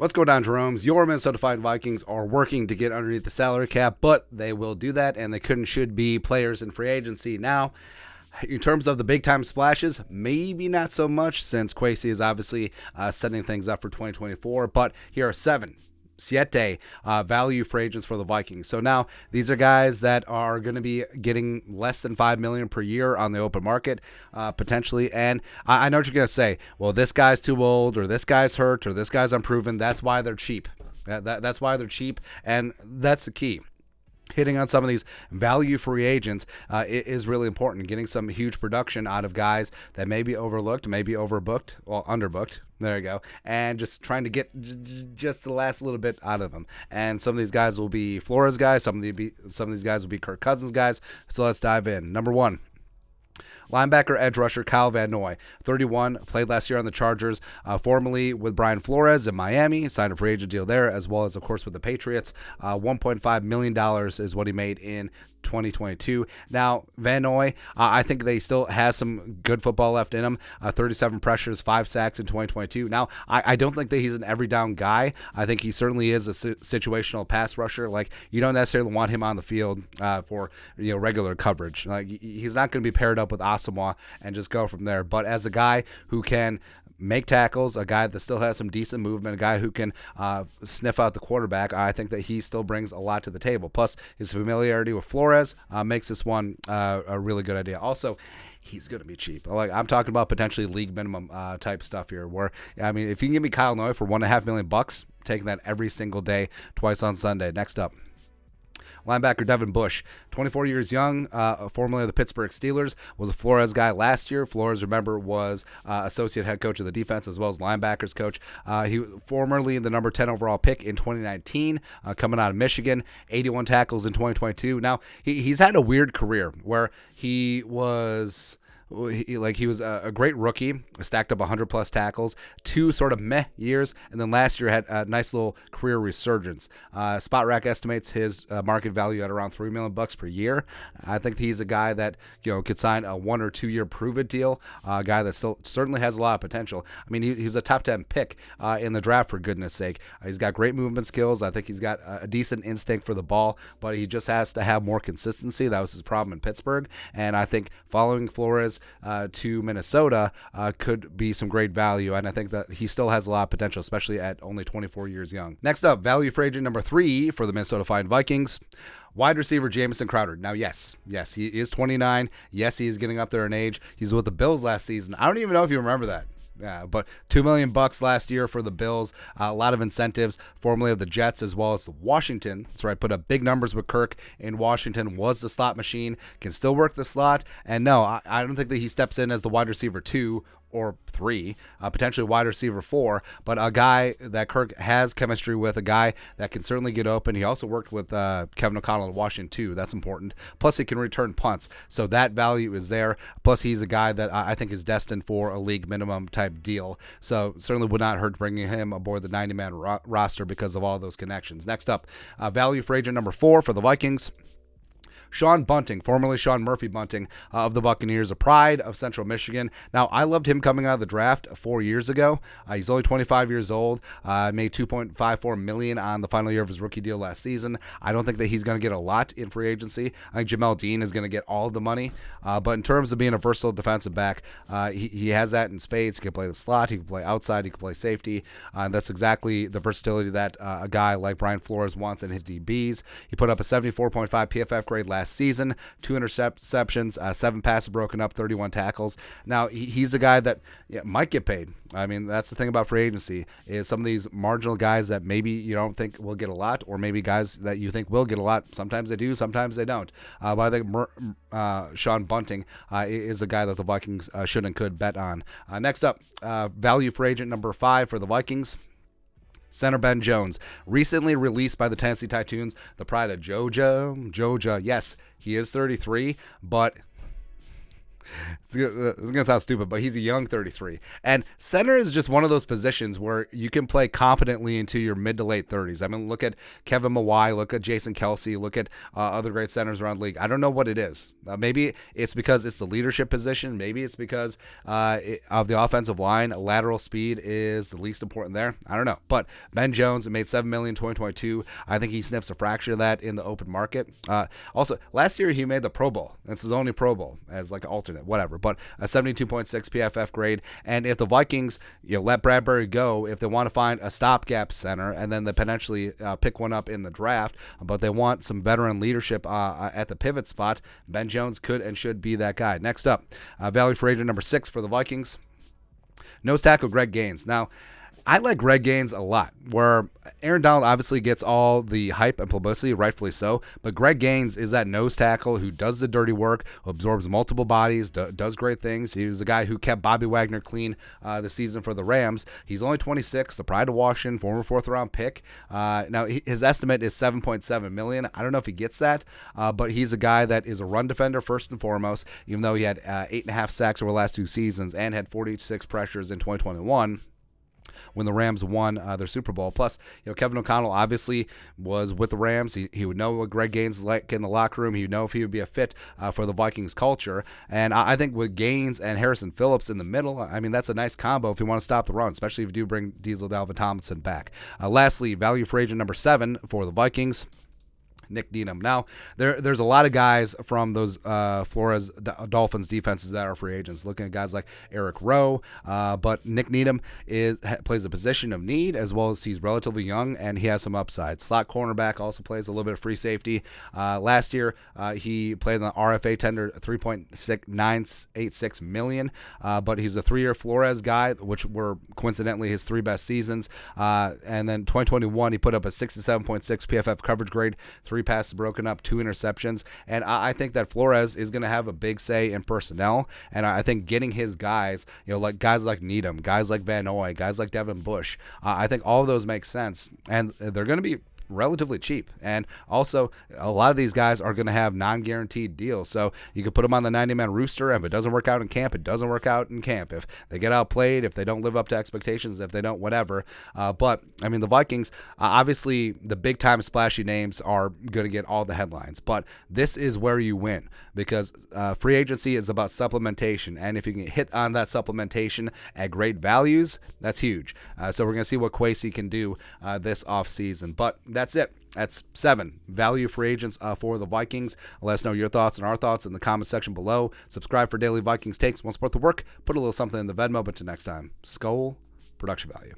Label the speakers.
Speaker 1: What's going on, Jerome's? Your Minnesota Vikings are working to get underneath the salary cap, but they will do that, and they should be players in free agency. Now, in terms of the big-time splashes, maybe not so much, since Kwesi is obviously setting things up for 2024, but here are siete value free agents for the Vikings. So now these are guys that are going to be getting less than $5 million per year on the open market, potentially. And I know what you're going to say. Well, this guy's too old, or this guy's hurt, or this guy's unproven. That's why they're cheap. That's why they're cheap, and that's the key. Hitting on some of these value free agents is really important. Getting some huge production out of guys that may be overlooked, maybe overbooked, well, underbooked. There you go. And just trying to get just the last little bit out of them. And some of these guys will be Flores guys. Some of these guys will be Kirk Cousins guys. So let's dive in. Number one. Linebacker, edge rusher Kyle Van Noy, 31, played last year on the Chargers, formerly with Brian Flores in Miami, signed a free agent deal there, as well as, of course, with the Patriots. $1.5 million is what he made in 2022. Now, Van Noy, I think they still have some good football left in him. 37 pressures, 5 sacks in 2022. Now, I don't think that he's an every down guy. I think he certainly is a situational pass rusher. Like, you don't necessarily want him on the field for regular coverage. Like, he's not going to be paired up with Asamoah and just go from there. But as a guy who can make tackles, a guy that still has some decent movement, a guy who can sniff out the quarterback, I think that he still brings a lot to the table. Plus, his familiarity with Flores makes this one a really good idea. Also, he's going to be cheap. Like, I'm talking about potentially league minimum type stuff here, where, I mean, if you can give me Kyle Noy for $1.5 million, taking that every single day, twice on Sunday. Next up. Linebacker Devin Bush, 24 years young, formerly of the Pittsburgh Steelers, was a Flores guy last year. Flores, remember, was associate head coach of the defense as well as linebackers coach. He was formerly the number 10 overall pick in 2019, coming out of Michigan, 81 tackles in 2022. Now, he's had a weird career where he was a great rookie, stacked up 100-plus tackles, 2 sort of meh years, and then last year had a nice little career resurgence. Spot Rack estimates his market value at around $3 million per year. I think he's a guy that could sign a 1 or 2 year prove-it deal, a guy that still certainly has a lot of potential. I mean, he's a top 10 pick in the draft, for goodness sake. He's got great movement skills. I think he's got a decent instinct for the ball, but he just has to have more consistency. That was his problem in Pittsburgh, and I think following Flores to Minnesota could be some great value, and I think that he still has a lot of potential, especially at only 24 years young. Next up, value free agent number 3 for the Minnesota Vikings. Wide receiver Jameson Crowder. Now, yes, he is 29. Yes, he is getting up there in age. He's with the Bills last season. I don't even know if you remember that. Yeah, but $2 million last year for the Bills. A lot of incentives, formerly of the Jets as well as Washington. That's right, put up big numbers with Kirk in Washington, was the slot machine, can still work the slot. And no, I don't think that he steps in as the wide receiver 2 or 3, potentially wide receiver 4, but a guy that Kirk has chemistry with, a guy that can certainly get open. He also worked with Kevin O'Connell in Washington too. That's important. Plus, he can return punts, so that value is there. Plus, he's a guy that I think is destined for a league minimum type deal, so certainly would not hurt bringing him aboard the 90-man roster because of all those connections. Next up, value free agent number 4 for the Vikings. Sean Bunting, formerly Sean Murphy Bunting of the Buccaneers, a pride of Central Michigan. Now, I loved him coming out of the draft 4 years ago. He's only 25 years old, made $2.54 million on the final year of his rookie deal last season. I don't think that he's going to get a lot in free agency. I think Jamel Dean is going to get all of the money. But in terms of being a versatile defensive back, he has that in spades. He can play the slot, he can play outside, he can play safety. That's exactly the versatility that a guy like Brian Flores wants in his DBs. He put up a 74.5 PFF grade last season, 2 interceptions, 7 passes broken up, 31 tackles. Now, he's a guy that might get paid. I mean, that's the thing about free agency, is some of these marginal guys that maybe you don't think will get a lot, or maybe guys that you think will get a lot. Sometimes they do, sometimes they don't. But I think Sean Bunting is a guy that the Vikings should and could bet on. Next up, value free agent number 5 for the Vikings. Center Ben Jones, recently released by the Tennessee Titans, the pride of Georgia. Yes, he is 33, but It's going to sound stupid, but he's a young 33. And center is just one of those positions where you can play competently into your mid to late 30s. I mean, look at Kevin Mawai, look at Jason Kelsey, look at other great centers around the league. I don't know what it is. Maybe it's because it's the leadership position. Maybe it's because of the offensive line. Lateral speed is the least important there. I don't know. But Ben Jones made $7 million in 2022. I think he sniffs a fraction of that in the open market. Also, last year he made the Pro Bowl. It's his only Pro Bowl as like an alternate, whatever. But a 72.6 PFF grade. And if the Vikings, let Bradbury go, if they want to find a stopgap center and then they potentially pick one up in the draft, but they want some veteran leadership at the pivot spot, Ben Jones could and should be that guy. Next up, value for agent number 6 for the Vikings, nose tackle Greg Gaines. Now, I like Greg Gaines a lot, where Aaron Donald obviously gets all the hype and publicity, rightfully so, but Greg Gaines is that nose tackle who does the dirty work, who absorbs multiple bodies, does great things. He was the guy who kept Bobby Wagner clean this season for the Rams. He's only 26, the pride of Washington, former 4th-round pick. Now, his estimate is $7.7 million. I don't know if he gets that, but he's a guy that is a run defender first and foremost, even though he had 8.5 sacks over the last 2 seasons and had 46 pressures in 2021. When the Rams won their Super Bowl. Plus, Kevin O'Connell obviously was with the Rams. He would know what Greg Gaines is like in the locker room. He would know if he would be a fit for the Vikings culture. And I think with Gaines and Harrison Phillips in the middle, I mean, that's a nice combo if you want to stop the run, especially if you do bring Diesel Dalvin Tomlinson back. Lastly, value for agent number 7 for the Vikings, Nick Needham. Now, there's a lot of guys from those Flores Dolphins defenses that are free agents. Looking at guys like Eric Rowe, but Nick Needham plays a position of need, as well as he's relatively young and he has some upside. Slot cornerback, also plays a little bit of free safety. Last year, he played on the RFA tender, $3.986 million, but he's a 3-year Flores guy, which were coincidentally his 3 best seasons. And then 2021, he put up a 67.6 PFF coverage grade, 3 passes broken up, 2 interceptions. And I think that Flores is going to have a big say in personnel. And I think getting his guys, like guys like Needham, guys like Van Noy, guys like Devin Bush, I think all of those make sense. And they're going to be relatively cheap. And also, a lot of these guys are going to have non-guaranteed deals. So you could put them on the 90-man rooster. If it doesn't work out in camp, it doesn't work out in camp. If they get outplayed, if they don't live up to expectations, if they don't, whatever. But, I mean, the Vikings, obviously, the big-time splashy names are going to get all the headlines. But this is where you win, because free agency is about supplementation. And if you can hit on that supplementation at great values, that's huge. So we're going to see what Kwesi can do this offseason. But that's it. That's 7 value free agents for the Vikings. Let us know your thoughts and our thoughts in the comment section below. Subscribe for daily Vikings takes. Want to support the work? Put a little something in the Venmo. But until next time, Skol, production value.